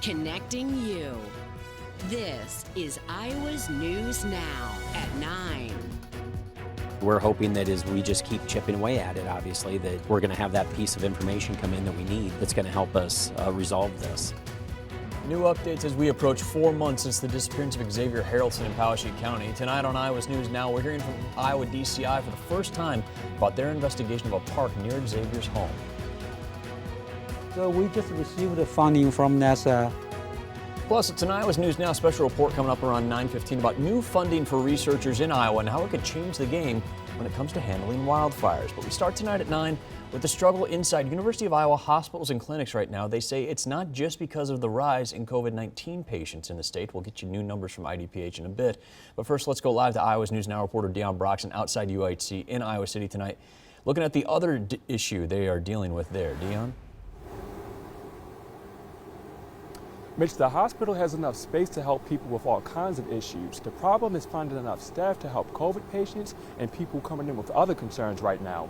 Connecting you. This is Iowa's News Now at 9. We're hoping that as we just keep chipping away at it, obviously, that we're going to have that piece of information come in that we need that's going to help us resolve this. New updates as we approach 4 months since the disappearance of Xavier Harrelson in Poweshiek County. Tonight on Iowa's News Now, we're hearing from Iowa DCI for the first time about their investigation of a park near Xavier's home. So we just received the funding from NASA. Plus, it's an Iowa's News Now special report coming up around 9:15 about new funding for researchers in Iowa and how it could change the game when it comes to handling wildfires. But we start tonight at 9 with the struggle inside University of Iowa hospitals and clinics right now. They say it's not just because of the rise in COVID-19 patients in the state. We'll get you new numbers from IDPH in a bit. But first, let's go live to Iowa's News Now reporter Dion Broxson outside UIHC in Iowa City tonight, looking at the other issue they are dealing with there. Dion? Mitch, the hospital has enough space to help people with all kinds of issues. The problem is finding enough staff to help COVID patients and people coming in with other concerns right now.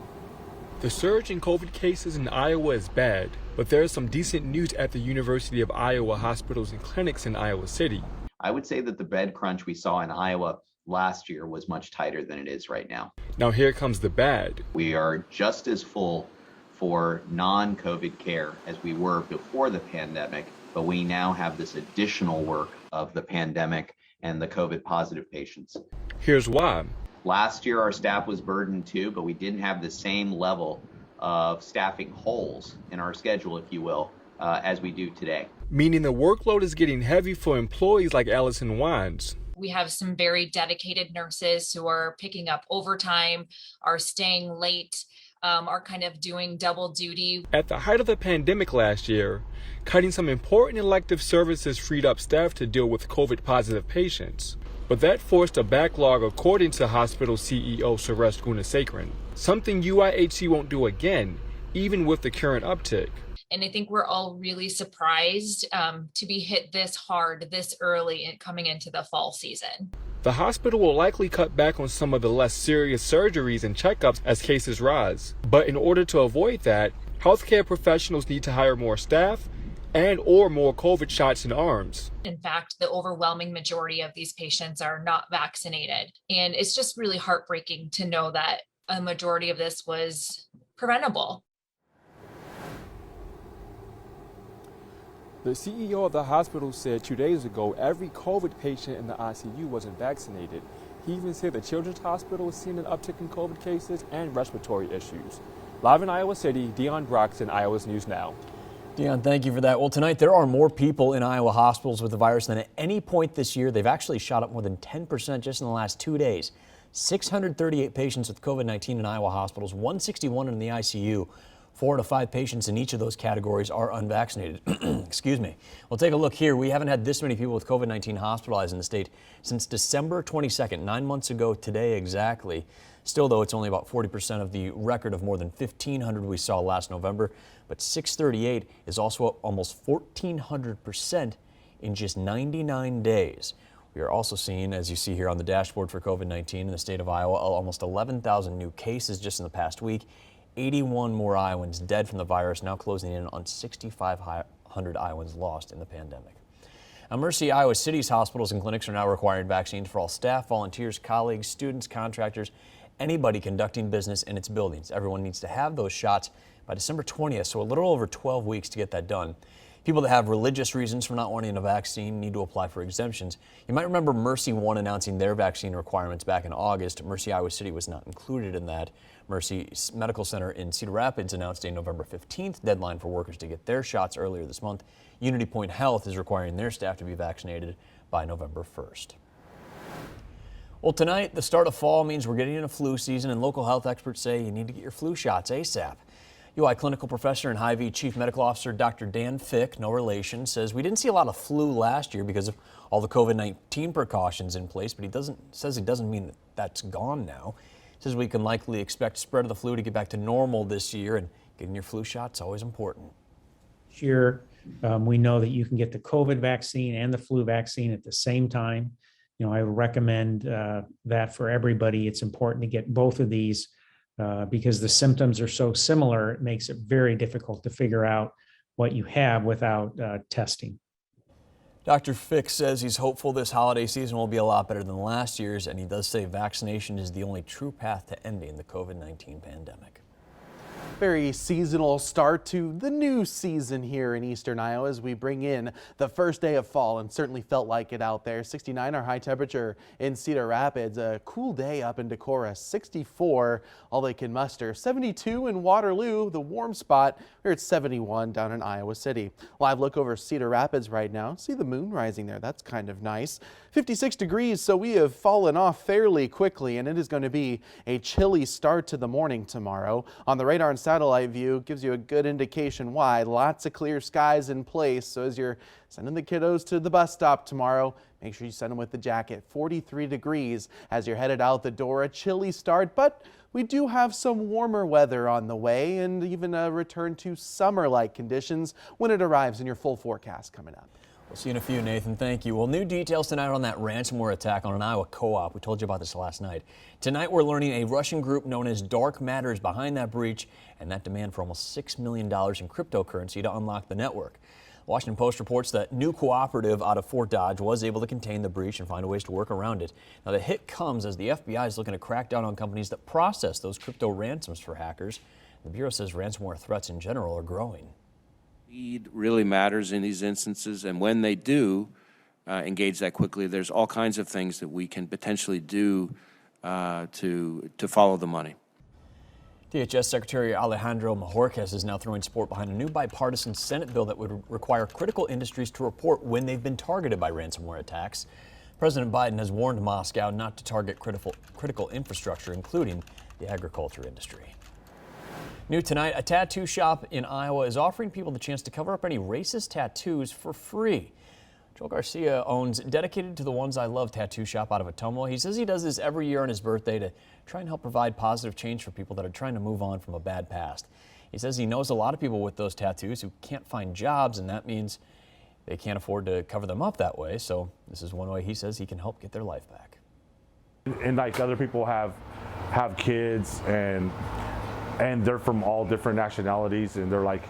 The surge in COVID cases in Iowa is bad, but there is some decent news at the University of Iowa hospitals and clinics in Iowa City. I would say that the bed crunch we saw in Iowa last year was much tighter than it is right now. Now here comes the bad. We are just as full for non-COVID care as we were before the pandemic, but we now have this additional work of the pandemic and the COVID positive patients. Here's why. Last year, our staff was burdened too, but we didn't have the same level of staffing holes in our schedule, if you will, as we do today. Meaning the workload is getting heavy for employees like Allison Wines. We have some very dedicated nurses who are picking up overtime, are staying late, are kind of doing double duty. At the height of the pandemic last year, cutting some important elective services freed up staff to deal with COVID positive patients. But that forced a backlog, according to hospital CEO Suresh Gunasekaran, something UIHC won't do again, even with the current uptick. And I think we're all really surprised to be hit this hard, this early and coming into the fall season. The hospital will likely cut back on some of the less serious surgeries and checkups as cases rise. But in order to avoid that, healthcare professionals need to hire more staff and or more COVID shots and arms. In fact, the overwhelming majority of these patients are not vaccinated. And it's just really heartbreaking to know that a majority of this was preventable. The CEO of the hospital said 2 days ago every COVID patient in the ICU wasn't vaccinated. He even said the Children's Hospital is seeing an uptick in COVID cases and respiratory issues. Live in Iowa City, Dion Broxson, Iowa's News Now. Dion, thank you for that. Well, tonight there are more people in Iowa hospitals with the virus than at any point this year. They've actually shot up more than 10% just in the last 2 days. 638 patients with COVID-19 in Iowa hospitals, 161 in the ICU. 4 to 5 patients in each of those categories are unvaccinated. Excuse me. Well, take a look here. We haven't had this many people with COVID-19 hospitalized in the state since December 22nd, 9 months ago today exactly. Still, though, it's only about 40% of the record of more than 1,500 we saw last November. But 638 is also up almost 1,400% in just 99 days. We are also seeing, as you see here on the dashboard for COVID-19 in the state of Iowa, almost 11,000 new cases just in the past week. 81 more Iowans dead from the virus, now closing in on 6,500 Iowans lost in the pandemic. Now, Mercy Iowa City's hospitals and clinics are now requiring vaccines for all staff, volunteers, colleagues, students, contractors, anybody conducting business in its buildings. Everyone needs to have those shots by December 20th, so a little over 12 weeks to get that done. People that have religious reasons for not wanting a vaccine need to apply for exemptions. You might remember Mercy One announcing their vaccine requirements back in August. Mercy Iowa City was not included in that. Mercy Medical Center in Cedar Rapids announced a November 15th deadline for workers to get their shots earlier this month. Unity Point Health is requiring their staff to be vaccinated by November 1st. Well, tonight, the start of fall means we're getting into flu season, and local health experts say you need to get your flu shots ASAP. UI clinical professor and Hy-Vee chief medical officer Dr. Dan Fick, no relation, says we didn't see a lot of flu last year because of all the COVID-19 precautions in place, but he doesn't mean that that's gone now. He says we can likely expect spread of the flu to get back to normal this year, and getting your flu shot's always important. Here, we know that you can get the COVID vaccine and the flu vaccine at the same time. You know, I would recommend that for everybody. It's important to get both of these because the symptoms are so similar. It makes it very difficult to figure out what you have without testing. Dr. Fix says he's hopeful this holiday season will be a lot better than last year's, and he does say vaccination is the only true path to ending the COVID-19 pandemic. Very seasonal start to the new season here in eastern Iowa as we bring in the first day of fall, and certainly felt like it out there. 69 our high temperature in Cedar Rapids, a cool day up in Decorah, 64 all they can muster, 72 in Waterloo, the warm spot. We're at 71 down in Iowa City. Live look over Cedar Rapids right now. See the moon rising there. That's kind of nice. 56 degrees, so we have fallen off fairly quickly, and it is going to be a chilly start to the morning tomorrow. On the radar and satellite view gives you a good indication why. Lots of clear skies in place, so as you're sending the kiddos to the bus stop tomorrow, make sure you send them with the jacket. 43 degrees as you're headed out the door. A chilly start, but we do have some warmer weather on the way and even a return to summer-like conditions when it arrives in your full forecast coming up. We'll see you in a few, Nathan. Thank you. Well, new details tonight on that ransomware attack on an Iowa co-op. We told you about this last night. Tonight, we're learning a Russian group known as Dark Matter is behind that breach and that demand for almost $6 million in cryptocurrency to unlock the network. Washington Post reports that new cooperative out of Fort Dodge was able to contain the breach and find ways to work around it. Now, the hit comes as the FBI is looking to crack down on companies that process those crypto ransoms for hackers. The Bureau says ransomware threats in general are growing. Speed really matters in these instances, and when they do engage that quickly, there's all kinds of things that we can potentially do to follow the money. DHS Secretary Alejandro Mayorkas is now throwing support behind a new bipartisan Senate bill that would require critical industries to report when they've been targeted by ransomware attacks. President Biden has warned Moscow not to target critical infrastructure, including the agriculture industry. New tonight, a tattoo shop in Iowa is offering people the chance to cover up any racist tattoos for free. Joel Garcia owns Dedicated to the Ones I Love tattoo shop out of Ottumwa. He says he does this every year on his birthday to try and help provide positive change for people that are trying to move on from a bad past. He says he knows a lot of people with those tattoos who can't find jobs, and that means they can't afford to cover them up that way. So this is one way he says he can help get their life back. And like other people have kids and they're from all different nationalities, and they're like,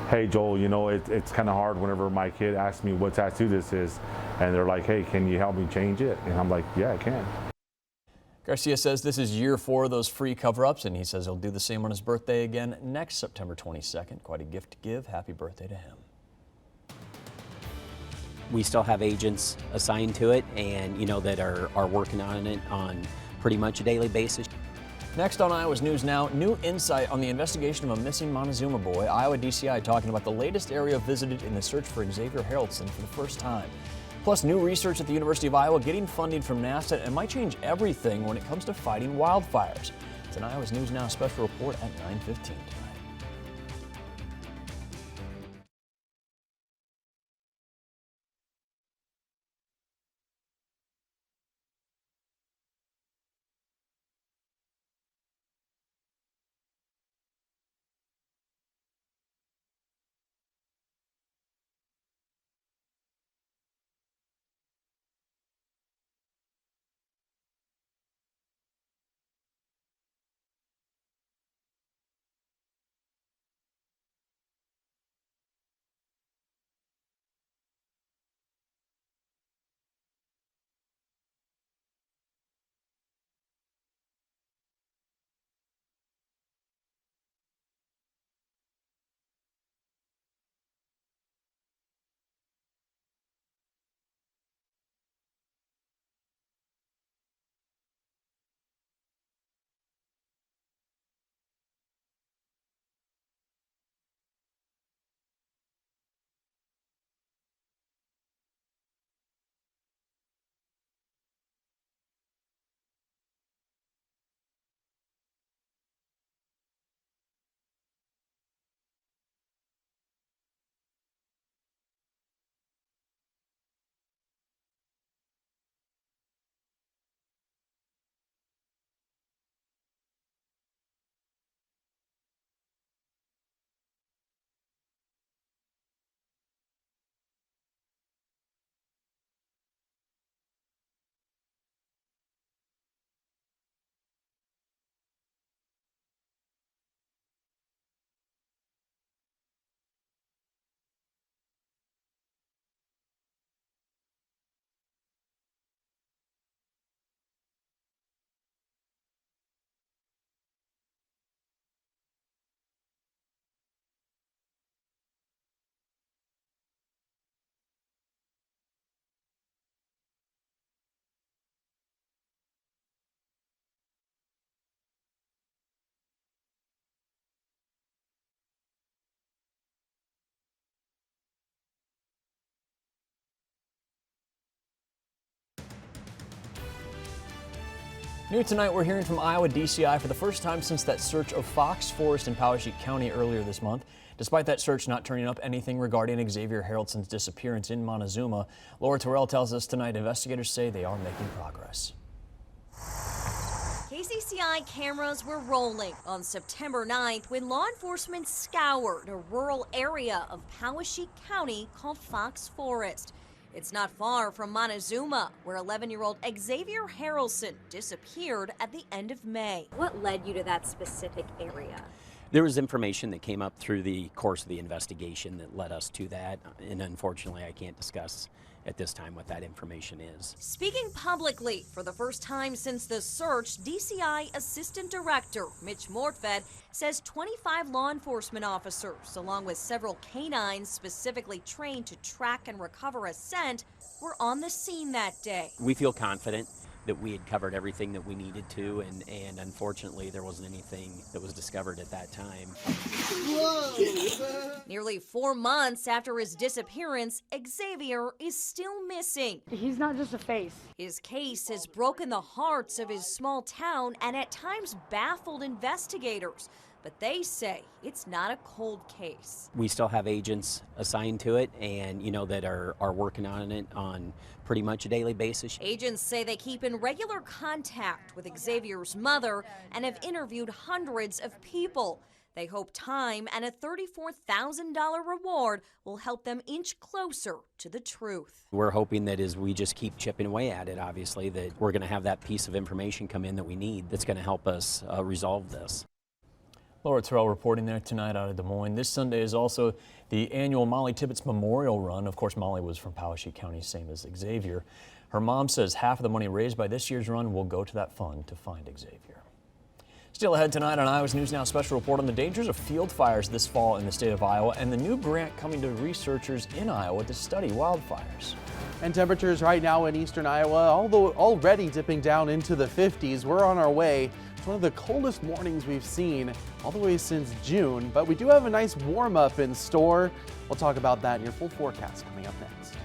hey Joel, you know, it's kind of hard whenever my kid asks me what tattoo this is, and they're like, hey, can you help me change it? And I'm like, yeah, I can. Garcia says this is year 4 of those free cover-ups, and he says he'll do the same on his birthday again next September 22nd. Quite a gift to give. Happy birthday to him. We still have agents assigned to it, and that are working on it on pretty much a daily basis. Next on Iowa's News Now, new insight on the investigation of a missing Montezuma boy. Iowa DCI talking about the latest area visited in the search for Xavier Haraldson for the first time. Plus, new research at the University of Iowa getting funding from NASA and might change everything when it comes to fighting wildfires. It's an Iowa's News Now special report at 9:15 tonight. New tonight, we're hearing from Iowa DCI for the first time since that search of Fox Forest in Poweshiek County earlier this month. Despite that search not turning up anything regarding Xavier Haraldson's disappearance in Montezuma, Laura Terrell tells us tonight investigators say they are making progress. KCCI cameras were rolling on September 9th when law enforcement scoured a rural area of Poweshiek County called Fox Forest. It's not far from Montezuma, where 11-year-old Xavier Haraldson disappeared at the end of May. What led you to that specific area? There was information that came up through the course of the investigation that led us to that, and unfortunately I can't discuss at this time what that information is. Speaking publicly for the first time since the search, DCI Assistant Director Mitch Mortfed says 25 law enforcement officers, along with several canines specifically trained to track and recover a scent, were on the scene that day. We feel confident that we had covered everything that we needed to, and unfortunately there wasn't anything that was discovered at that time. Nearly 4 months after his disappearance, Xavier is still missing. He's not just a face. His case has broken the hearts of his small town and at times baffled investigators. But they say it's not a cold case. We still have agents assigned to it and, that are working on it on pretty much a daily basis. Agents say they keep in regular contact with Xavier's mother and have interviewed hundreds of people. They hope time and a $34,000 reward will help them inch closer to the truth. We're hoping that as we just keep chipping away at it, obviously, that we're going to have that piece of information come in that we need that's going to help us resolve this. Laura Terrell reporting there tonight out of Des Moines. This Sunday is also the annual Molly Tibbetts Memorial Run. Of course, Molly was from Poweshiek County, same as Xavier. Her mom says half of the money raised by this year's run will go to that fund to find Xavier. Still ahead tonight on Iowa's News Now, special report on the dangers of field fires this fall in the state of Iowa and the new grant coming to researchers in Iowa to study wildfires. And temperatures right now in eastern Iowa, although already dipping down into the 50s, we're on our way. It's one of the coldest mornings we've seen all the way since June, but we do have a nice warm up in store. We'll talk about that in your full forecast coming up next.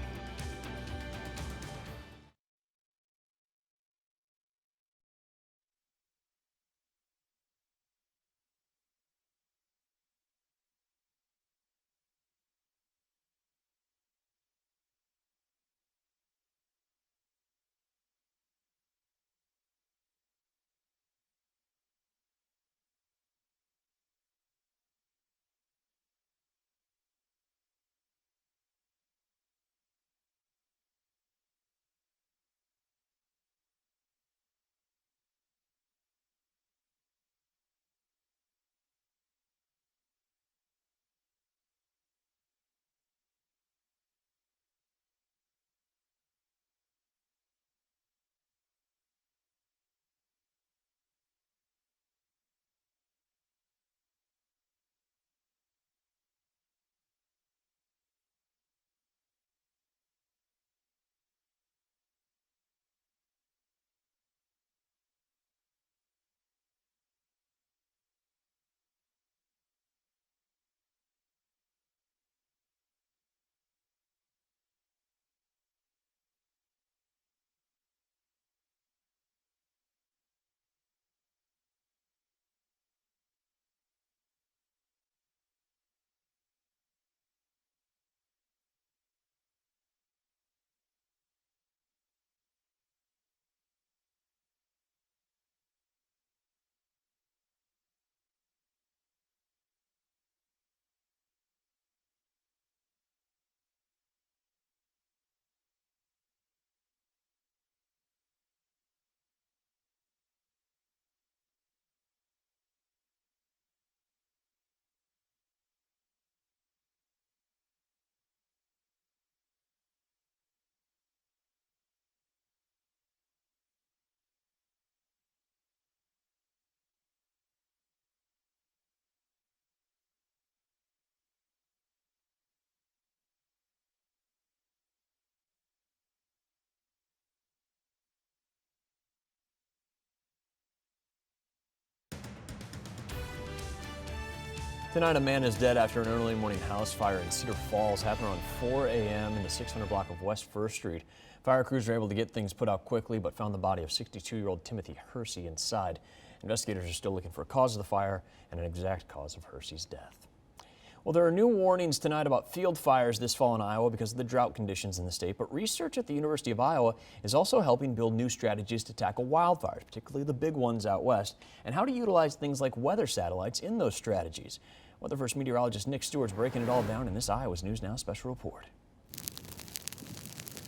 Tonight, a man is dead after an early morning house fire in Cedar Falls. Happened around 4 a.m. in the 600 block of West 1st Street. Fire crews were able to get things put out quickly, but found the body of 62-year-old Timothy Hersey inside. Investigators are still looking for a cause of the fire and an exact cause of Hersey's death. Well, there are new warnings tonight about field fires this fall in Iowa because of the drought conditions in the state, but research at the University of Iowa is also helping build new strategies to tackle wildfires, particularly the big ones out west, and how to utilize things like weather satellites in those strategies. Weather First meteorologist Nick Stewart's breaking it all down in this Iowa's News Now special report.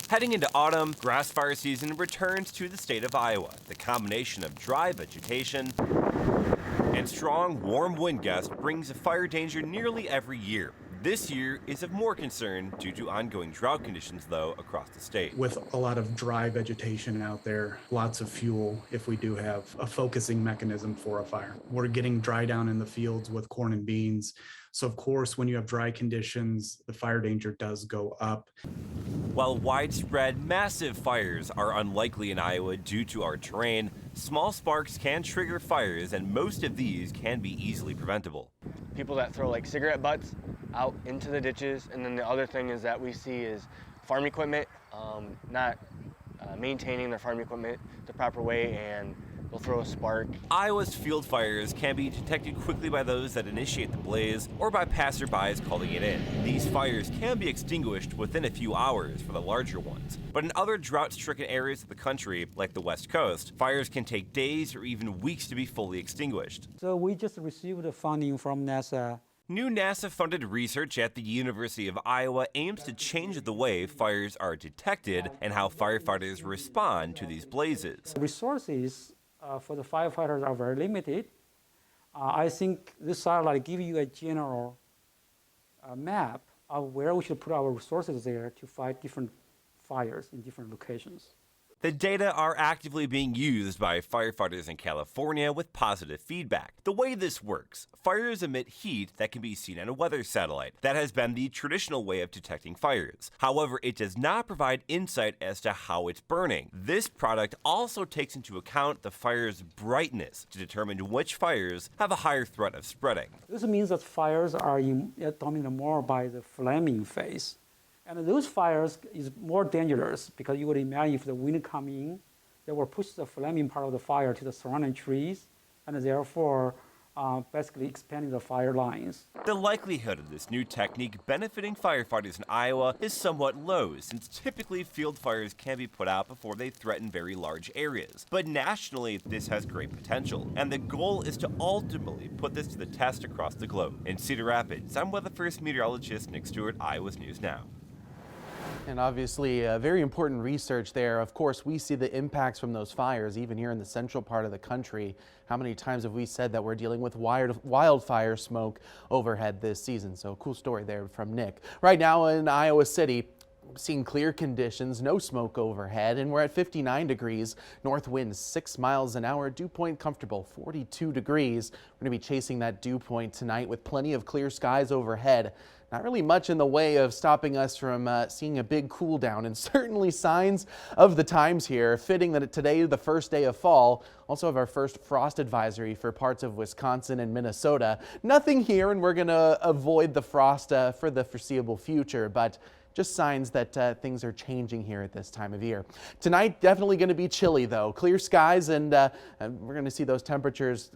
Heading into autumn, grass fire season returns to the state of Iowa. The combination of dry vegetation and strong, warm wind gusts brings a fire danger nearly every year. This year is of more concern due to ongoing drought conditions, though, across the state. With a lot of dry vegetation out there, lots of fuel if we do have a focusing mechanism for a fire. We're getting dry down in the fields with corn and beans. So of course, when you have dry conditions, the fire danger does go up. While widespread, massive fires are unlikely in Iowa due to our terrain, small sparks can trigger fires, and most of these can be easily preventable. People that throw like cigarette butts out into the ditches, and then the other thing is that we see is farm equipment not maintaining their farm equipment the proper way, and they'll throw a spark. Iowa's field fires can be detected quickly by those that initiate the blaze or by passerbys calling it in. These fires can be extinguished within a few hours for the larger ones. But in other drought-stricken areas of the country, like the West Coast, fires can take days or even weeks to be fully extinguished. So we just received funding from NASA. New NASA-funded research at the University of Iowa aims to change the way fires are detected and how firefighters respond to these blazes. Resources for the firefighters are very limited. I think this satellite gives you a general map of where we should put our resources there to fight different fires in different locations. The data are actively being used by firefighters in California with positive feedback. The way this works, fires emit heat that can be seen on a weather satellite. That has been the traditional way of detecting fires. However, it does not provide insight as to how it's burning. This product also takes into account the fire's brightness to determine which fires have a higher threat of spreading. This means that fires are dominated more by the flaming phase. And those fires is more dangerous because you would imagine if the wind come in, they will push the flaming part of the fire to the surrounding trees, and therefore basically expanding the fire lines. The likelihood of this new technique benefiting firefighters in Iowa is somewhat low, since typically field fires can be put out before they threaten very large areas. But nationally, this has great potential, and the goal is to ultimately put this to the test across the globe. In Cedar Rapids, I'm Weather First meteorologist Nick Stewart, Iowa's News Now. And obviously, very important research there. Of course, we see the impacts from those fires, even here in the central part of the country. How many times have we said that we're dealing with wildfire smoke overhead this season? So cool story there from Nick. Right now in Iowa City, seeing clear conditions, no smoke overhead, and we're at 59 degrees. North winds 6 miles an hour, dew point comfortable 42 degrees. We're going to be chasing that dew point tonight with plenty of clear skies overhead. Not really much in the way of stopping us from seeing a big cool down, and certainly signs of the times here. Fitting that today, the first day of fall, also have our first frost advisory for parts of Wisconsin and Minnesota. Nothing here, and we're going to avoid the frost for the foreseeable future, but just signs that things are changing here at this time of year. Tonight, definitely going to be chilly, though. Clear skies, and we're going to see those temperatures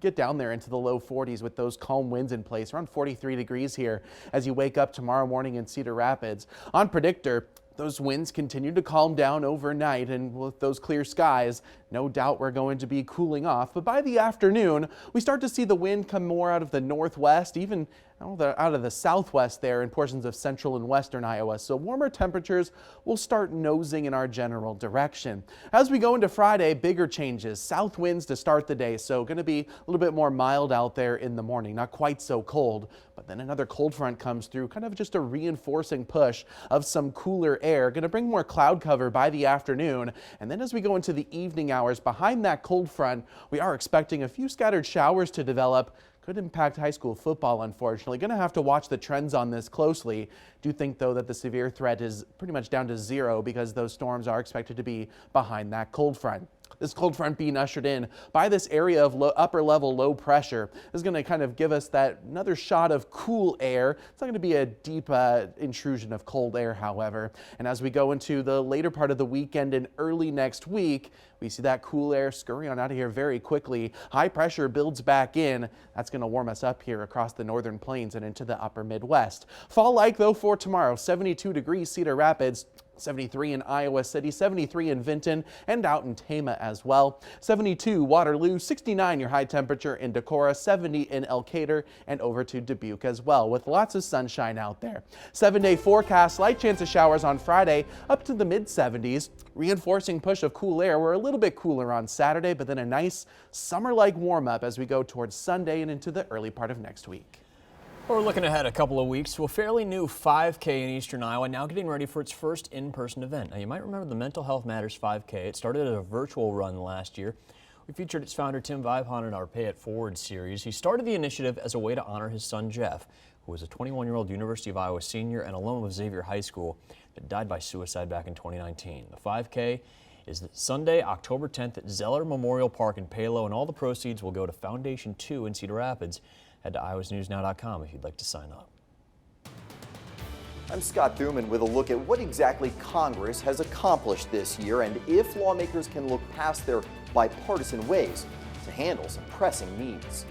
get down there into the low 40s with those calm winds in place. Around 43 degrees here as you wake up tomorrow morning in Cedar Rapids. On Predictor, those winds continue to calm down overnight, and with those clear skies, no doubt we're going to be cooling off. But by the afternoon, we start to see the wind come more out of the northwest, even out of the southwest there in portions of central and western Iowa. So warmer temperatures will start nosing in our general direction. As we go into Friday, bigger changes. South winds to start the day, so going to be a little bit more mild out there in the morning, not quite so cold. But then another cold front comes through, kind of just a reinforcing push of some cooler air. Going to bring more cloud cover by the afternoon. And then as we go into the evening hours, behind that cold front, we are expecting a few scattered showers to develop. Could impact high school football, unfortunately. Going to have to watch the trends on this closely. Do think, though, that the severe threat is pretty much down to zero because those storms are expected to be behind that cold front. This cold front being ushered in by this area of upper level low pressure is going to kind of give us that another shot of cool air. It's not going to be a deep intrusion of cold air, however. And as we go into the later part of the weekend and early next week, we see that cool air scurry on out of here very quickly. High pressure builds back in. That's going to warm us up here across the northern plains and into the upper Midwest. Fall-like though for tomorrow, 72 degrees Cedar Rapids, 73 in Iowa City, 73 in Vinton, and out in Tama as well. 72 Waterloo, 69 your high temperature in Decorah, 70 in Elkader, and over to Dubuque as well, with lots of sunshine out there. 7-day forecast, slight chance of showers on Friday, up to the mid-70s. Reinforcing push of cool air. We're a little bit cooler on Saturday, but then a nice summer-like warm-up as we go towards Sunday and into the early part of next week. We're looking ahead a couple of weeks to a fairly new 5K in eastern Iowa, now getting ready for its first in-person event. Now, you might remember the Mental Health Matters 5K. It started as a virtual run last year. We featured its founder, Tim Vivehon, in our Pay It Forward series. He started the initiative as a way to honor his son, Jeff, who was a 21-year-old University of Iowa senior and alum of Xavier High School that died by suicide back in 2019. The 5K is Sunday, October 10th at Zeller Memorial Park in Palo, and all the proceeds will go to Foundation 2 in Cedar Rapids. Head to iowasnewsnow.com if you'd like to sign up. I'm Scott Thuman with a look at what exactly Congress has accomplished this year and if lawmakers can look past their bipartisan ways to handle some pressing needs.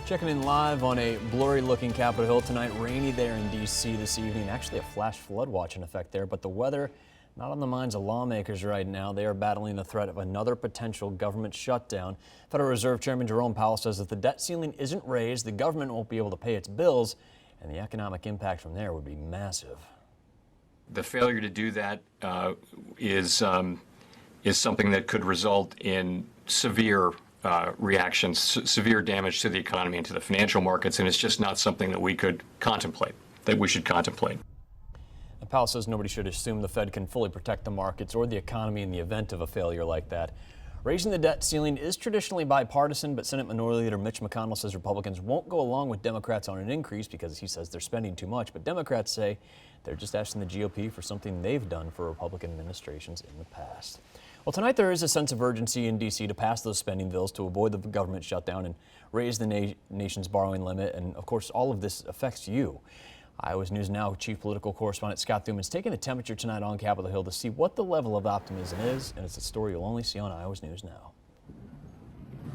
Checking in live on a blurry-looking Capitol Hill tonight. Rainy there in D.C. this evening. Actually, a flash flood watch in effect there, but the weather not on the minds of lawmakers right now. They are battling the threat of another potential government shutdown. Federal Reserve Chairman Jerome Powell says if the debt ceiling isn't raised, the government won't be able to pay its bills, and the economic impact from there would be massive. The failure to do that is something that could result in severe reactions, severe damage to the economy and to the financial markets, and it's just not something that we could contemplate, that we should contemplate. And Powell says nobody should assume the Fed can fully protect the markets or the economy in the event of a failure like that. Raising the debt ceiling is traditionally bipartisan, but Senate Minority Leader Mitch McConnell says Republicans won't go along with Democrats on an increase because he says they're spending too much. But Democrats say they're just asking the GOP for something they've done for Republican administrations in the past. Well, tonight there is a sense of urgency in D.C. to pass those spending bills to avoid the government shutdown and raise the nation's borrowing limit. And, of course, all of this affects you. Iowa's News Now chief political correspondent Scott Thuman's taking the temperature tonight on Capitol Hill to see what the level of optimism is, and it's a story you'll only see on Iowa's News Now.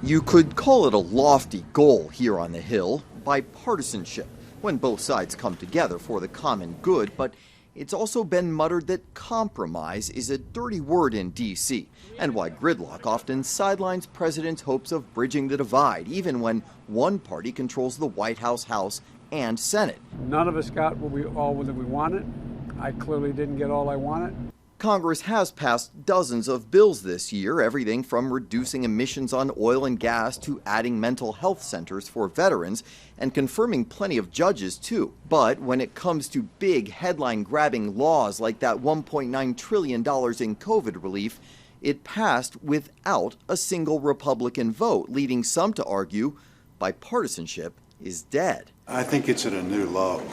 You could call it a lofty goal here on the Hill, bipartisanship, when both sides come together for the common good, but it's also been muttered that compromise is a dirty word in D.C., and why gridlock often sidelines presidents' hopes of bridging the divide, even when one party controls the White House, House, and Senate. None of us got what we wanted. I clearly didn't get all I wanted. Congress has passed dozens of bills this year, everything from reducing emissions on oil and gas to adding mental health centers for veterans and confirming plenty of judges, too. But when it comes to big headline-grabbing laws like that $1.9 trillion in COVID relief, it passed without a single Republican vote, leading some to argue bipartisanship is dead. I think it's at a new low.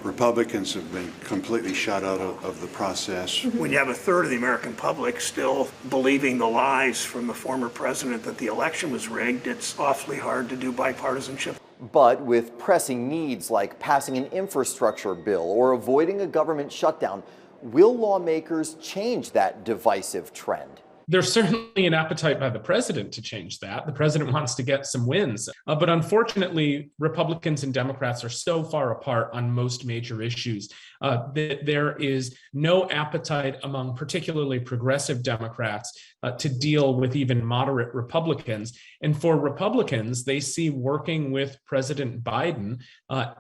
Republicans have been completely shut out of the process. When you have a third of the American public still believing the lies from the former president that the election was rigged, it's awfully hard to do bipartisanship. But with pressing needs like passing an infrastructure bill or avoiding a government shutdown, will lawmakers change that divisive trend? There's certainly an appetite by the president to change that. The president wants to get some wins. But unfortunately, Republicans and Democrats are so far apart on most major issues that there is no appetite among particularly progressive Democrats to deal with even moderate Republicans. And for Republicans, they see working with President Biden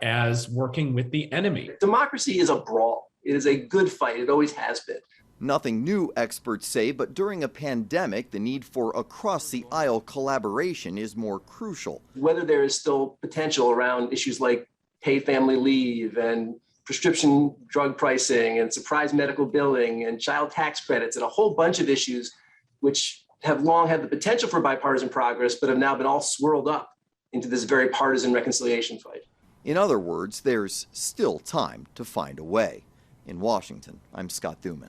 as working with the enemy. Democracy is a brawl. It is a good fight. It always has been. Nothing new, experts say, but during a pandemic, the need for across-the-aisle collaboration is more crucial. Whether there is still potential around issues like paid family leave and prescription drug pricing and surprise medical billing and child tax credits and a whole bunch of issues which have long had the potential for bipartisan progress but have now been all swirled up into this very partisan reconciliation fight. In other words, there's still time to find a way. In Washington, I'm Scott Thuman.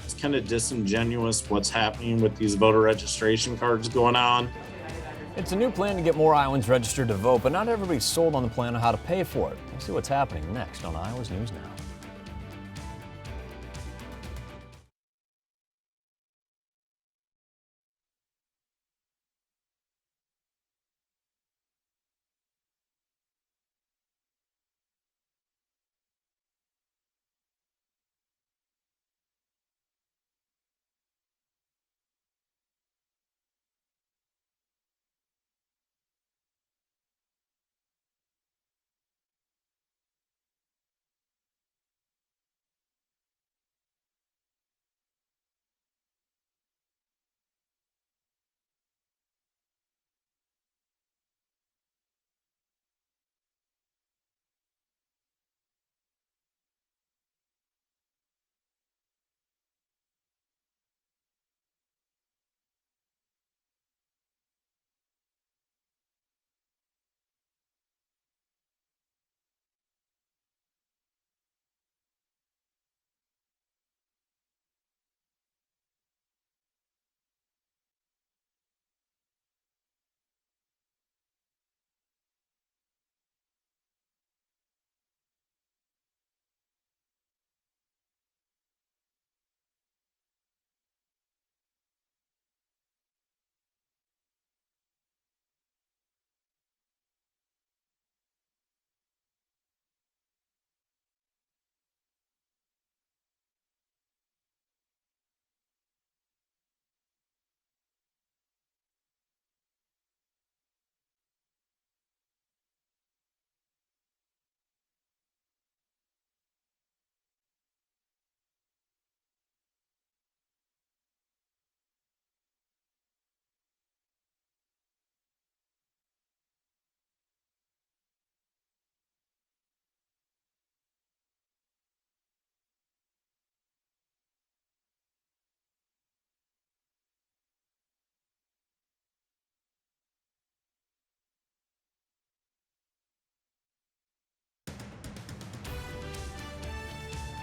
It's kind of disingenuous what's happening with these voter registration cards going on. It's a new plan to get more Iowans registered to vote, but not everybody's sold on the plan on how to pay for it. We'll see what's happening next on Iowa's News Now.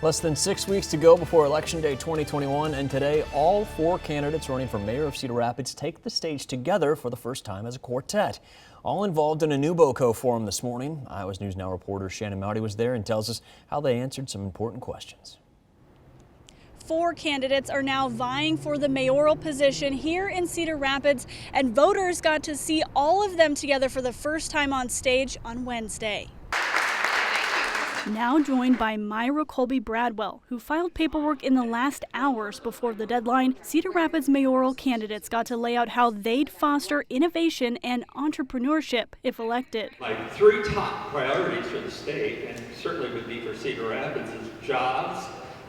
Less than 6 weeks to go before Election Day 2021, and today all 4 candidates running for mayor of Cedar Rapids take the stage together for the first time as a quartet. All involved in a new BOCO forum this morning. Iowa's News Now reporter Shannon Mowdy was there and tells us how they answered some important questions. 4 candidates are now vying for the mayoral position here in Cedar Rapids, and voters got to see all of them together for the first time on stage on Wednesday. Now joined by Myra Colby Bradwell, who filed paperwork in the last hours before the deadline, Cedar Rapids mayoral candidates got to lay out how they'd foster innovation and entrepreneurship if elected. My 3 top priorities for the state, and certainly would be for Cedar Rapids, is jobs,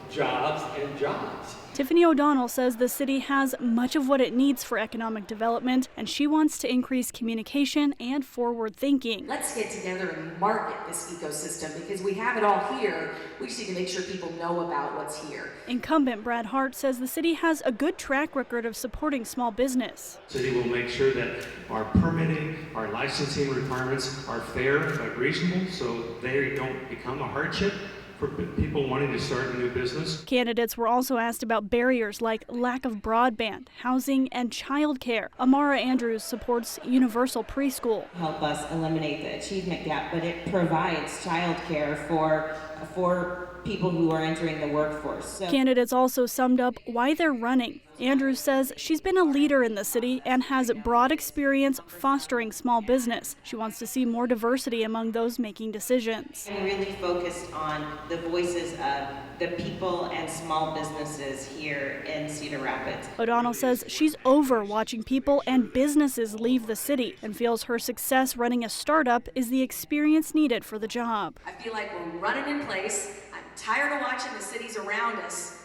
jobs, and jobs. Tiffany O'Donnell says the city has much of what it needs for economic development, and she wants to increase communication and forward thinking. Let's get together and market this ecosystem because we have it all here. We just need to make sure people know about what's here. Incumbent Brad Hart says the city has a good track record of supporting small business. The city will make sure that our permitting, our licensing requirements are fair but reasonable so they don't become a hardship for people wanting to start a new business. Candidates were also asked about barriers like lack of broadband, housing, and childcare. Amara Andrews supports universal preschool. Help us eliminate the achievement gap, but it provides childcare for people who are entering the workforce. So candidates also summed up why they're running. Andrews says she's been a leader in the city and has broad experience fostering small business. She wants to see more diversity among those making decisions. I'm really focused on the voices of the people and small businesses here in Cedar Rapids. O'Donnell says she's over watching people and businesses leave the city and feels her success running a startup is the experience needed for the job. I feel like we're running in place. I'm tired of watching the cities around us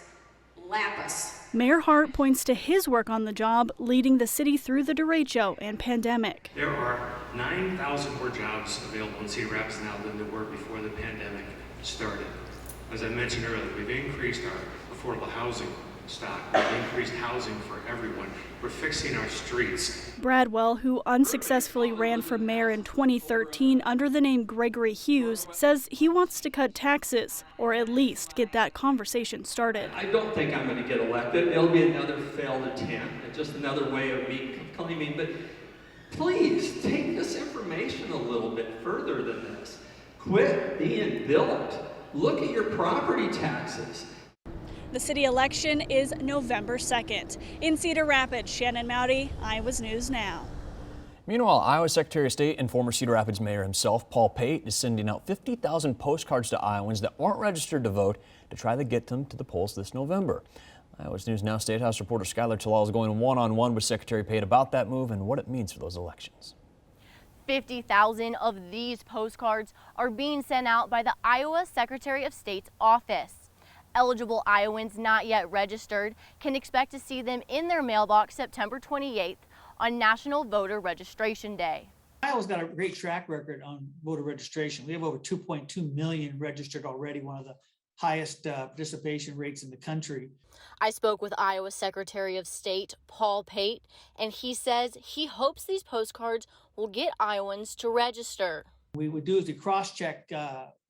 lap us. Mayor Hart points to his work on the job, leading the city through the derecho and pandemic. There are 9,000 more jobs available in Cedar Rapids now than there were before the pandemic started. As I mentioned earlier, we've increased our affordable housing stock. We've increased housing for everyone. We're fixing our streets. Bradwell, who unsuccessfully ran for mayor in 2013 under the name Gregory Hughes, says he wants to cut taxes, or at least get that conversation started. I don't think I'm going to get elected. It'll be another failed attempt, and just another way of me claiming, but please take this information a little bit further than this. Quit being built. Look at your property taxes. The city election is November 2nd. In Cedar Rapids, Shannon Mowdy, Iowa's News Now. Meanwhile, Iowa Secretary of State and former Cedar Rapids Mayor himself, Paul Pate, is sending out 50,000 postcards to Iowans that aren't registered to vote to try to get them to the polls this November. Iowa's News Now State House reporter Skylar Talal is going one-on-one with Secretary Pate about that move and what it means for those elections. 50,000 of these postcards are being sent out by the Iowa Secretary of State's office. Eligible Iowans not yet registered can expect to see them in their mailbox September 28th on National Voter Registration Day. Iowa's got a great track record on voter registration. We have over 2.2 million registered already, one of the highest participation rates in the country. I spoke with Iowa Secretary of State Paul Pate, and he says he hopes these postcards will get Iowans to register. What we would do is we cross-check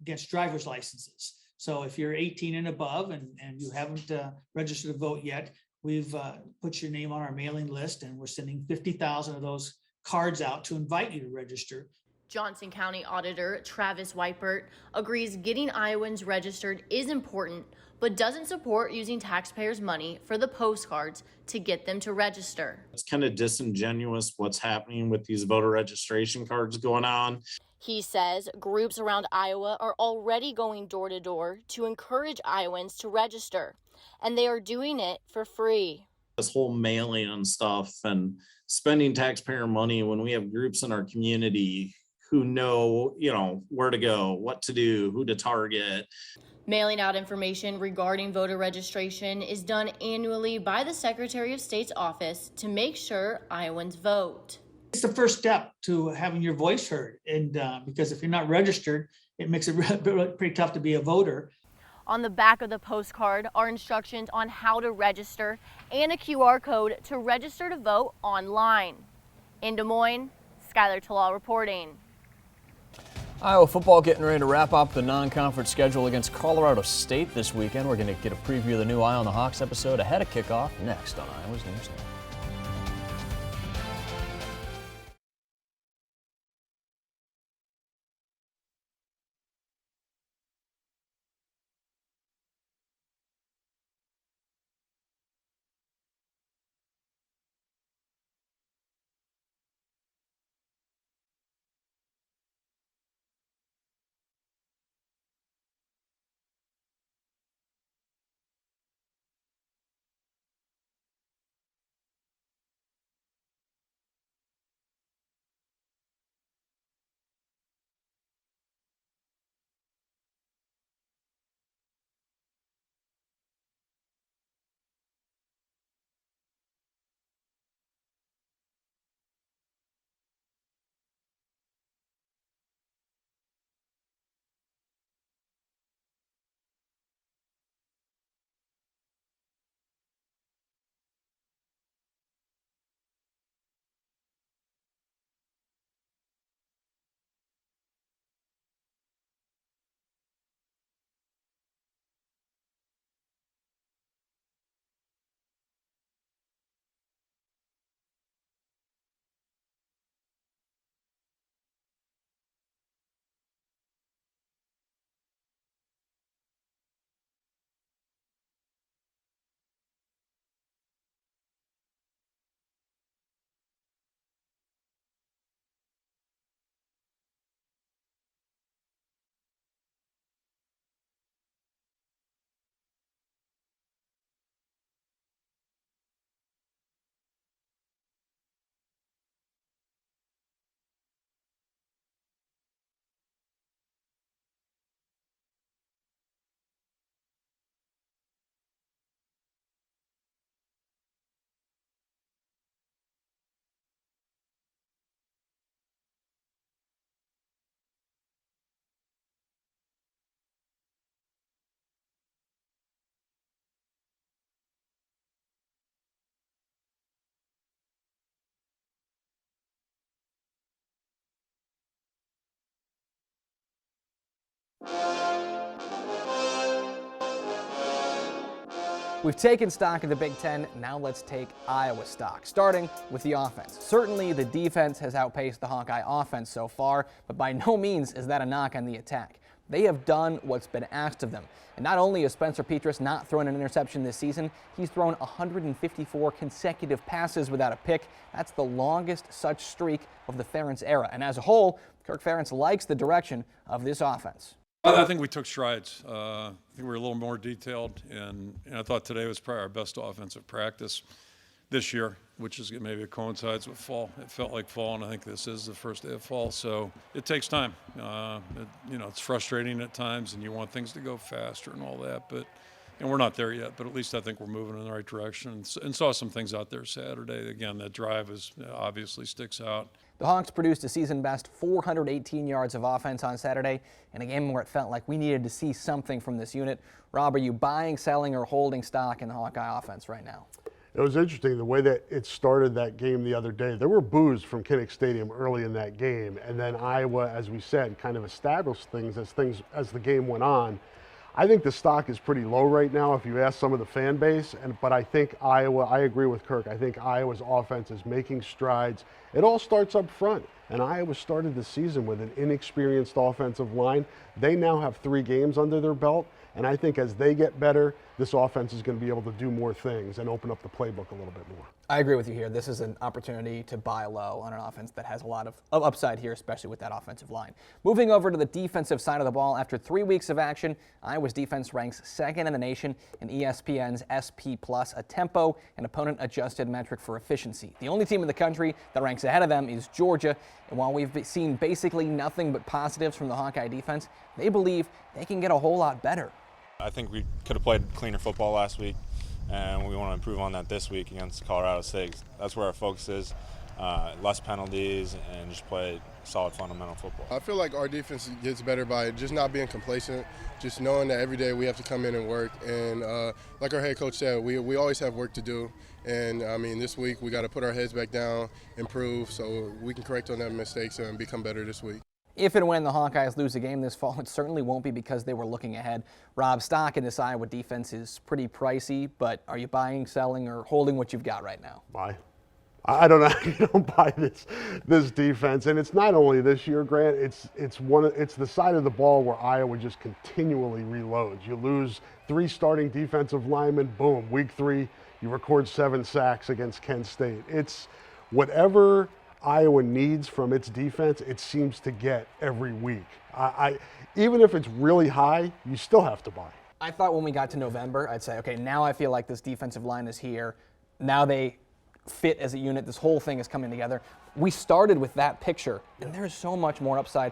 against driver's licenses. So if you're 18 and above and you haven't registered to vote yet, we've put your name on our mailing list, and we're sending 50,000 of those cards out to invite you to register. Johnson County Auditor Travis Weipert agrees getting Iowans registered is important, but doesn't support using taxpayers' money for the postcards to get them to register. It's kind of disingenuous what's happening with these voter registration cards going on. He says groups around Iowa are already going door to door to encourage Iowans to register, and they are doing it for free. This whole mailing and stuff and spending taxpayer money when we have groups in our community who know, where to go, what to do, who to target. Mailing out information regarding voter registration is done annually by the Secretary of State's office to make sure Iowans vote. It's the first step to having your voice heard, and because if you're not registered, it makes it pretty tough to be a voter. On the back of the postcard are instructions on how to register and a QR code to register to vote online. In Des Moines, Skylar Talal reporting. Iowa football getting ready to wrap up the non-conference schedule against Colorado State this weekend. We're going to get a preview of the new Eye on the Hawks episode ahead of kickoff next on Iowa's News Now. We've taken stock of the Big Ten, now let's take Iowa stock, starting with the offense. Certainly the defense has outpaced the Hawkeye offense so far, but by no means is that a knock on the attack. They have done what's been asked of them. And not only has Spencer Petras not thrown an interception this season, he's thrown 154 consecutive passes without a pick. That's the longest such streak of the Ferentz era. And as a whole, Kirk Ferentz likes the direction of this offense. I think we took strides. I think we were a little more detailed, and I thought today was probably our best offensive practice this year, which is maybe it coincides with fall. It felt like fall, and I think this is the first day of fall, so it takes time. It's frustrating at times, and you want things to go faster and all that, and we're not there yet, but at least I think we're moving in the right direction, and saw some things out there Saturday. Again, that drive obviously sticks out. The Hawks produced a season-best 418 yards of offense on Saturday in a game where it felt like we needed to see something from this unit. Rob, are you buying, selling, or holding stock in the Hawkeye offense right now? It was interesting the way that it started that game the other day. There were boos from Kinnick Stadium early in that game, and then Iowa, as we said, kind of established things as the game went on. I think the stock is pretty low right now if you ask some of the fan base, but I think Iowa, I agree with Kirk, I think Iowa's offense is making strides. It all starts up front, and Iowa started the season with an inexperienced offensive line. They now have 3 games under their belt, and I think as they get better, this offense is going to be able to do more things and open up the playbook a little bit more. I agree with you here. This is an opportunity to buy low on an offense that has a lot of upside here, especially with that offensive line. Moving over to the defensive side of the ball, after 3 weeks of action, Iowa's defense ranks 2nd in the nation in ESPN's SP+, a tempo and opponent-adjusted metric for efficiency. The only team in the country that ranks ahead of them is Georgia, and while we've seen basically nothing but positives from the Hawkeye defense, they believe they can get a whole lot better. I think we could have played cleaner football last week, and we want to improve on that this week against Colorado State. That's where our focus is, less penalties and just play solid fundamental football. I feel like our defense gets better by just not being complacent, just knowing that every day we have to come in and work. And like our head coach said, we always have work to do. And I mean, this week we got to put our heads back down, improve, so we can correct on that mistakes and become better this week. If and when the Hawkeyes lose a game this fall, it certainly won't be because they were looking ahead. Rob, stock in this Iowa defense is pretty pricey, but are you buying, selling, or holding what you've got right now? Buy. I don't know how you don't buy this defense, and it's not only this year, Grant. It's the side of the ball where Iowa just continually reloads. You lose 3 starting defensive linemen, boom, week 3, you record 7 sacks against Kent State. It's whatever Iowa needs from its defense, it seems to get every week. Even if it's really high, you still have to buy. I thought when we got to November, I'd say, okay, now I feel like this defensive line is here. Now they fit as a unit. This whole thing is coming together. We started with that picture, and there's so much more upside.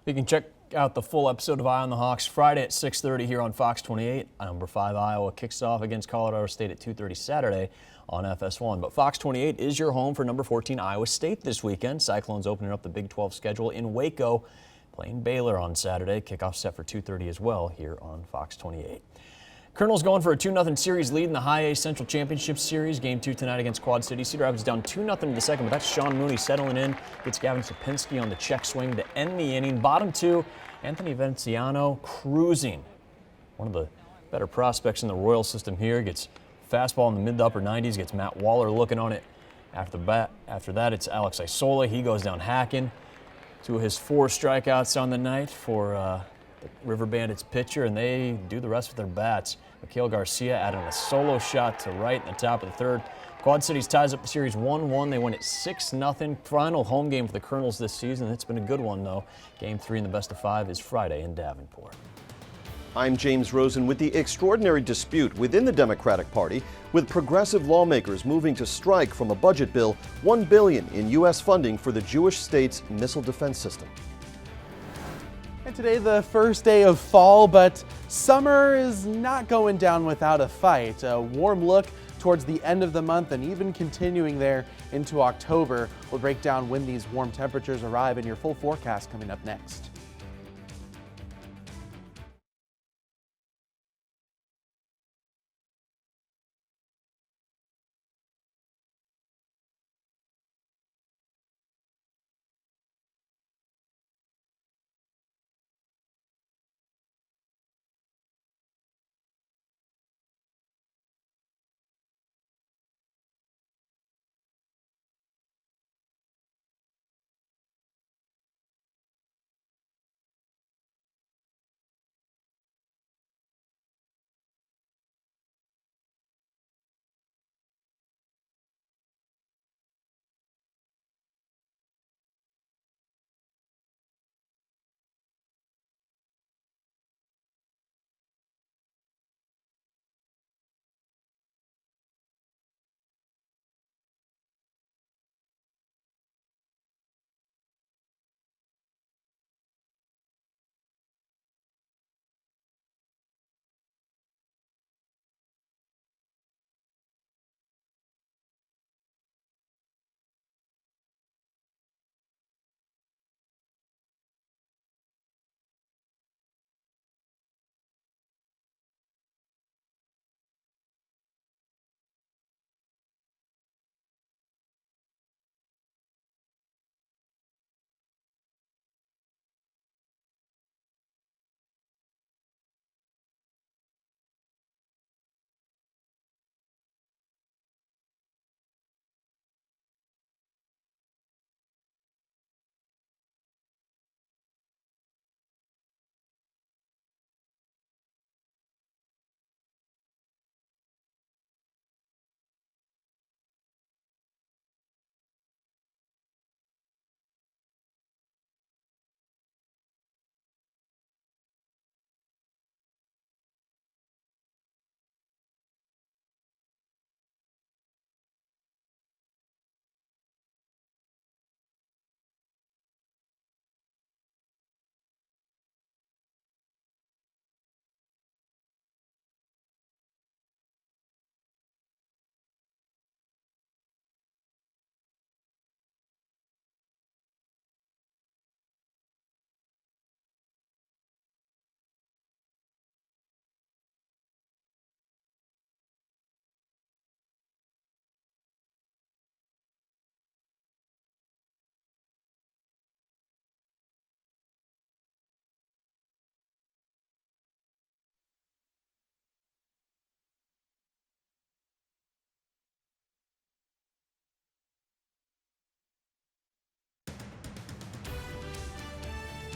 You can check out the full episode of Eye on the Hawks Friday at 6:30 here on Fox 28. Number 5 Iowa kicks off against Colorado State at 2:30 Saturday on FS1. But Fox 28 is your home for number 14 Iowa State this weekend. Cyclones opening up the Big 12 schedule in Waco, playing Baylor on Saturday. Kickoff set for 2:30 as well here on Fox 28. Colonel's going for a 2-0 series lead in the High A Central Championship Series. Game 2 tonight against Quad City. Cedar Rapids down 2-0 in the second, but that's Sean Mooney settling in. Gets Gavin Sapinski on the check swing to end the inning. Bottom 2, Anthony Venciano cruising. One of the better prospects in the Royal system here. Gets fastball in the mid to upper 90s. Gets Matt Waller looking on it. After that, it's Alex Isola. He goes down hacking. 2 of his 4 strikeouts on the night for the River Bandits pitcher, and they do the rest with their bats. Mikhail Garcia adding a solo shot to right in the top of the 3rd. Quad Cities ties up the series 1-1. They win it 6-0. Final home game for the Colonels this season. It's been a good one, though. Game 3 in the best of 5 is Friday in Davenport. I'm James Rosen with the extraordinary dispute within the Democratic Party, with progressive lawmakers moving to strike from a budget bill $1 billion in U.S. funding for the Jewish state's missile defense system. And today, the first day of fall, but summer is not going down without a fight. A warm look towards the end of the month and even continuing there into October. We'll break down when these warm temperatures arrive in your full forecast coming up next.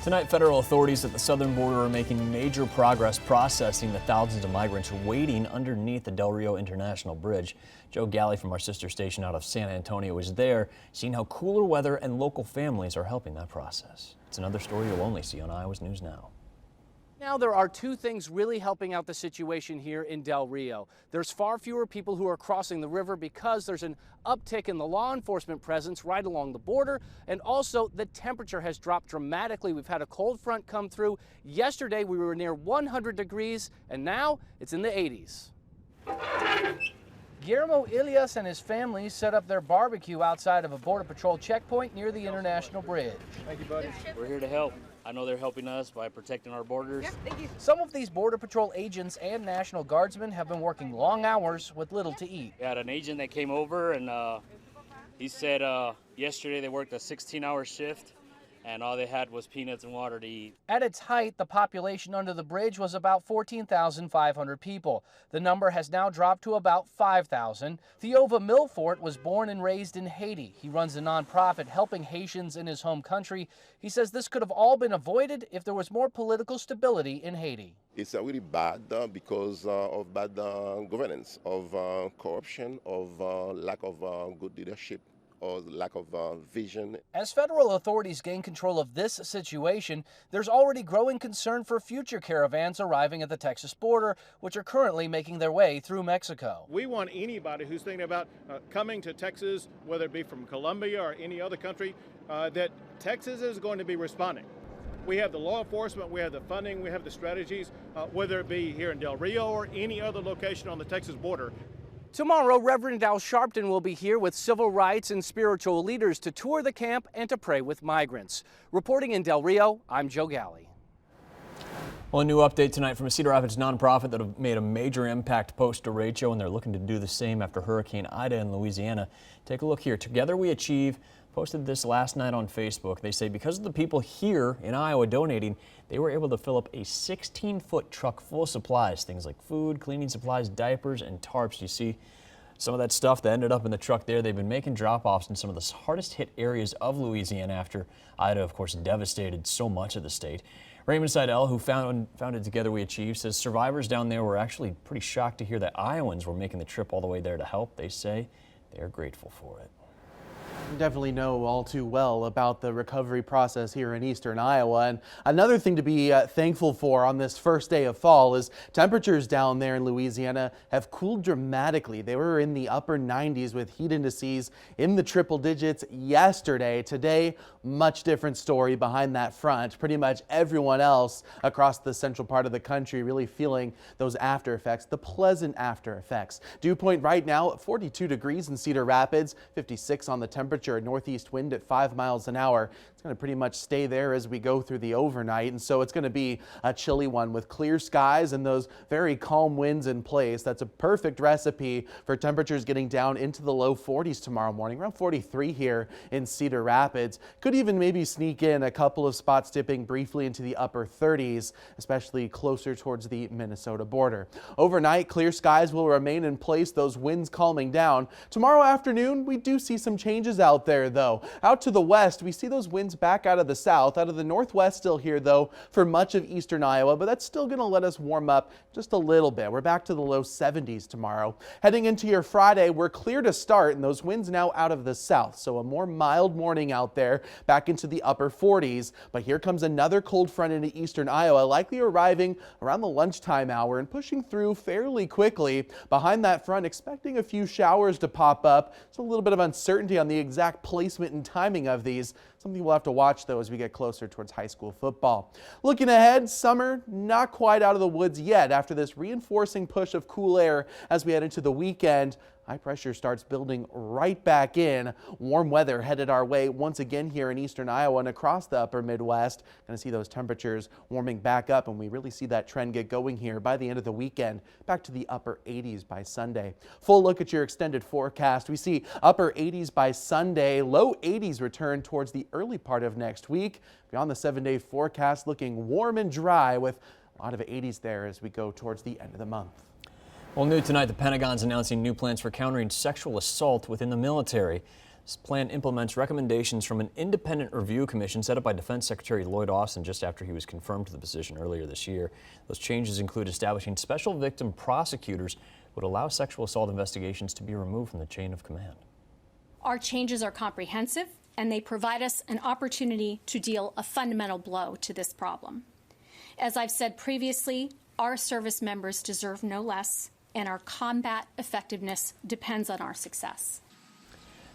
Tonight, federal authorities at the southern border are making major progress processing the thousands of migrants waiting underneath the Del Rio International Bridge. Joe Galley from our sister station out of San Antonio was there, seeing how cooler weather and local families are helping that process. It's another story you'll only see on Iowa's News Now. Now there are two things really helping out the situation here in Del Rio. There's far fewer people who are crossing the river because there's an uptick in the law enforcement presence right along the border, and also the temperature has dropped dramatically. We've had a cold front come through. Yesterday we were near 100 degrees, and now it's in the 80s. Guillermo Ilias and his family set up their barbecue outside of a Border Patrol checkpoint near the International Bridge. Thank you, buddy. We're here to help. I know they're helping us by protecting our borders. Yeah, thank you. Some of these Border Patrol agents and National Guardsmen have been working long hours with little to eat. We had an agent that came over and he said yesterday they worked a 16-hour shift and all they had was peanuts and water to eat. At its height, the population under the bridge was about 14,500 people. The number has now dropped to about 5,000. Theova Milfort was born and raised in Haiti. He runs a nonprofit helping Haitians in his home country. He says this could have all been avoided if there was more political stability in Haiti. It's really bad because of bad governance, of corruption, of lack of good leadership, or lack of vision. As federal authorities gain control of this situation, there's already growing concern for future caravans arriving at the Texas border, which are currently making their way through Mexico. We want anybody who's thinking about coming to Texas, whether it be from Colombia or any other country, that Texas is going to be responding. We have the law enforcement, we have the funding, we have the strategies, whether it be here in Del Rio or any other location on the Texas border. Tomorrow, Reverend Al Sharpton will be here with civil rights and spiritual leaders to tour the camp and to pray with migrants. Reporting in Del Rio, I'm Joe Galley. Well, a new update tonight from a Cedar Rapids nonprofit that have made a major impact post-derecho, and they're looking to do the same after Hurricane Ida in Louisiana. Take a look here. Together We Achieve posted this last night on Facebook. They say because of the people here in Iowa donating, they were able to fill up a 16-foot truck full of supplies, things like food, cleaning supplies, diapers, and tarps. You see some of that stuff that ended up in the truck there. They've been making drop-offs in some of the hardest hit areas of Louisiana after Ida, of course, devastated so much of the state. Raymond Seidel, who founded Together We Achieve, says survivors down there were actually pretty shocked to hear that Iowans were making the trip all the way there to help. They say they're grateful for it. You definitely know all too well about the recovery process here in eastern Iowa. And another thing to be thankful for on this first day of fall is temperatures down there in Louisiana have cooled dramatically. They were in the upper 90s with heat indices in the triple digits yesterday. Today, much different story behind that front. Pretty much everyone else across the central part of the country really feeling those after effects, the pleasant after effects. Dew point right now at 42 degrees in Cedar Rapids, 56 on the temperature, a northeast wind at 5 miles an hour. It's going to pretty much stay there as we go through the overnight, and so it's going to be a chilly one with clear skies and those very calm winds in place. That's a perfect recipe for temperatures getting down into the low 40s tomorrow morning, around 43 here in Cedar Rapids. Could even maybe sneak in a couple of spots dipping briefly into the upper 30s, especially closer towards the Minnesota border. Overnight, clear skies will remain in place, those winds calming down. Tomorrow afternoon, we do see some changes out there though. Out to the west, we see those winds back out of the south. Out of the northwest still here though for much of eastern Iowa, but that's still going to let us warm up just a little bit. We're back to the low 70s tomorrow. Heading into your Friday, we're clear to start, and those winds now out of the south, so a more mild morning out there, back into the upper 40s. But here comes another cold front into eastern Iowa, likely arriving around the lunchtime hour and pushing through fairly quickly. Behind that front, expecting a few showers to pop up. It's a little bit of uncertainty on the exact placement and timing of these. Something we'll have to watch though as we get closer towards high school football. Looking ahead, summer not quite out of the woods yet after this reinforcing push of cool air as we head into the weekend. High pressure starts building right back in. Warm weather headed our way once again here in eastern Iowa and across the upper Midwest. Going to see those temperatures warming back up, and we really see that trend get going here by the end of the weekend, back to the upper 80s by Sunday. Full look at your extended forecast. We see upper 80s by Sunday, low 80s return towards the early part of next week. Beyond the 7-day forecast, looking warm and dry with a lot of 80s there as we go towards the end of the month. Well, new tonight, the Pentagon's announcing new plans for countering sexual assault within the military. This plan implements recommendations from an independent review commission set up by Defense Secretary Lloyd Austin just after he was confirmed to the position earlier this year. Those changes include establishing special victim prosecutors who would allow sexual assault investigations to be removed from the chain of command. Our changes are comprehensive, and they provide us an opportunity to deal a fundamental blow to this problem. As I've said previously, our service members deserve no less, and our combat effectiveness depends on our success.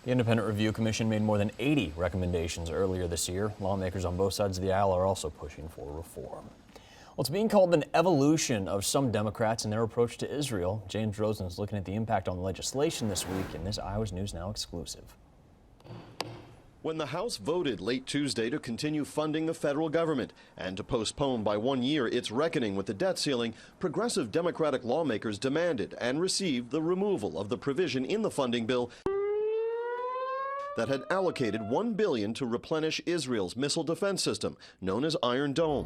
The Independent Review Commission made more than 80 recommendations earlier this year. Lawmakers on both sides of the aisle are also pushing for reform. Well, it's being called an evolution of some Democrats in their approach to Israel. James Rosen is looking at the impact on legislation this week in this Iowa's News Now exclusive. When the House voted late Tuesday to continue funding the federal government and to postpone by 1 year its reckoning with the debt ceiling, progressive Democratic lawmakers demanded and received the removal of the provision in the funding bill that had allocated $1 billion to replenish Israel's missile defense system, known as Iron Dome.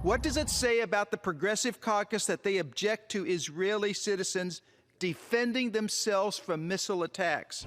What does it say about the Progressive Caucus that they object to Israeli citizens defending themselves from missile attacks?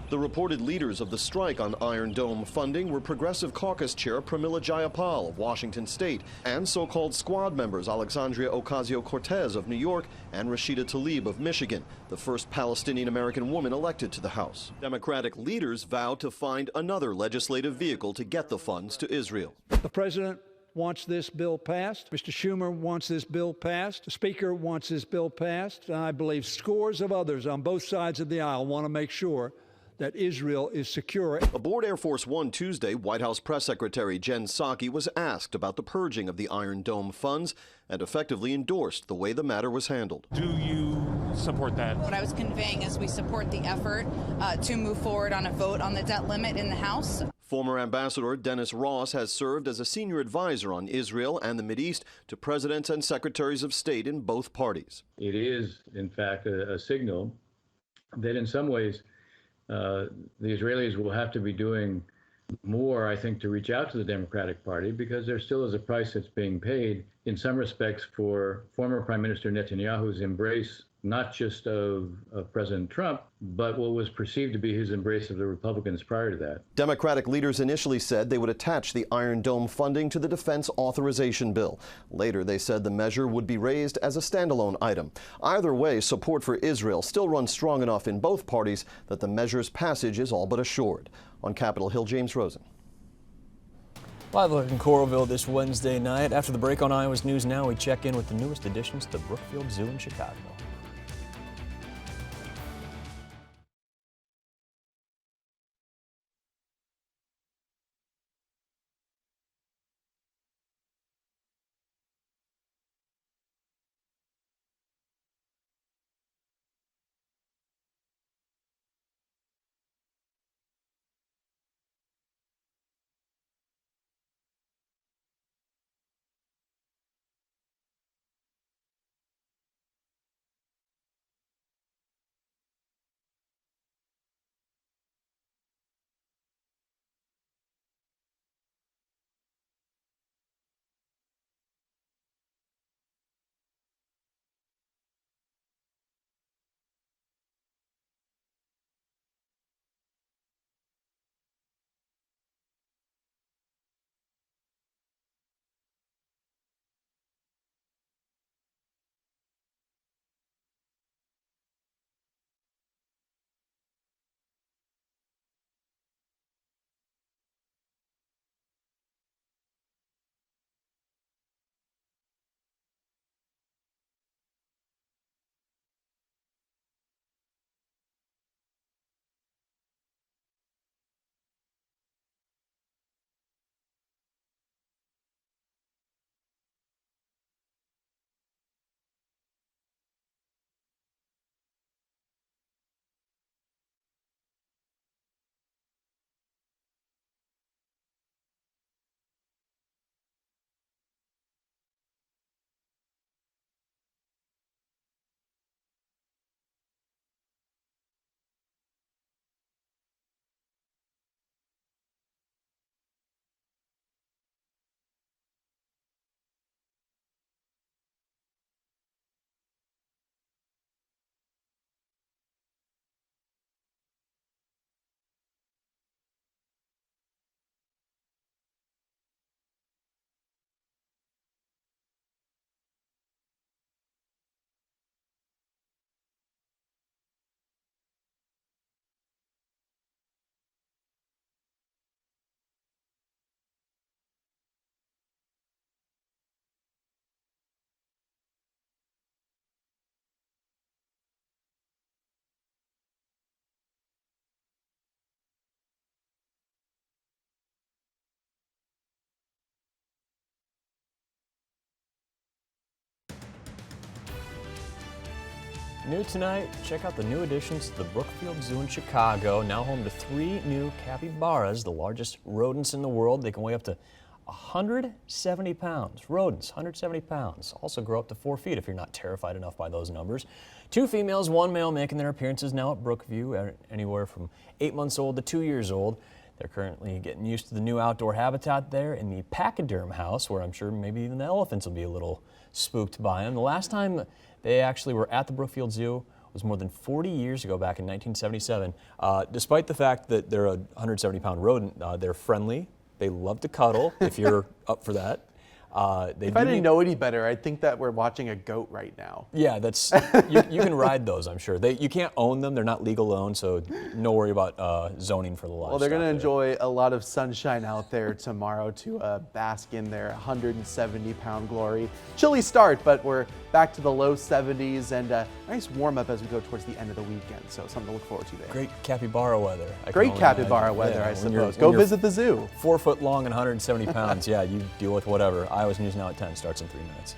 The reported leaders of the strike on Iron Dome funding were Progressive Caucus Chair Pramila Jayapal of Washington State and so-called squad members Alexandria Ocasio-Cortez of New York and Rashida Tlaib of Michigan, the first Palestinian-American woman elected to the House. Democratic leaders vowed to find another legislative vehicle to get the funds to Israel. The president wants this bill passed. Mr. Schumer wants this bill passed. The Speaker wants this bill passed. And I believe scores of others on both sides of the aisle want to make sure that Israel is secure. Aboard Air Force One Tuesday, White House Press Secretary Jen Psaki was asked about the purging of the Iron Dome funds and effectively endorsed the way the matter was handled. Do you support that? What I was conveying is we support the effort to move forward on a vote on the debt limit in the House. Former Ambassador Dennis Ross has served as a senior advisor on Israel and the Mideast to presidents and secretaries of state in both parties. It is, in fact, a signal that in some ways the Israelis will have to be doing more, I think, to reach out to the Democratic Party because there still is a price that's being paid in some respects for former Prime Minister Netanyahu's embrace not just of President Trump, but what was perceived to be his embrace of the Republicans prior to that. Democratic leaders initially said they would attach the Iron Dome funding to the defense authorization bill. Later, they said the measure would be raised as a standalone item. Either way, support for Israel still runs strong enough in both parties that the measure's passage is all but assured. On Capitol Hill, James Rosen. Live look in Coralville this Wednesday night. After the break on Iowa's News Now, we check in with the newest additions to Brookfield Zoo in Chicago. New tonight, check out the new additions to the Brookfield Zoo in Chicago, now home to 3 new capybaras, the largest rodents in the world. They can weigh up to 170 pounds. Rodents, 170 pounds. Also grow up to 4 feet if you're not terrified enough by those numbers. 2 females, 1 male making their appearances now at Brookview, anywhere from 8 months old to 2 years old. They're currently getting used to the new outdoor habitat there in the pachyderm house, where I'm sure maybe even the elephants will be a little spooked by them. The last time they actually were at the Brookfield Zoo was more than 40 years ago, back in 1977. Despite the fact that they're a 170-pound rodent, they're friendly. They love to cuddle, if you're up for that. If I didn't know any better, I'd think that we're watching a goat right now. Yeah, that's you can ride those, I'm sure. You can't own them. They're not legal owned, so no worry about zoning for the livestock. Well, they're going to enjoy a lot of sunshine out there tomorrow to bask in their 170-pound glory. Chilly start, but we're back to the low 70s and a nice warm-up as we go towards the end of the weekend, so something to look forward to there. Great capybara weather. Great capybara weather, I suppose. Go visit the zoo. 4 foot long and 170 pounds, yeah, you deal with whatever. Iowa's News Now at 10 starts in 3 minutes.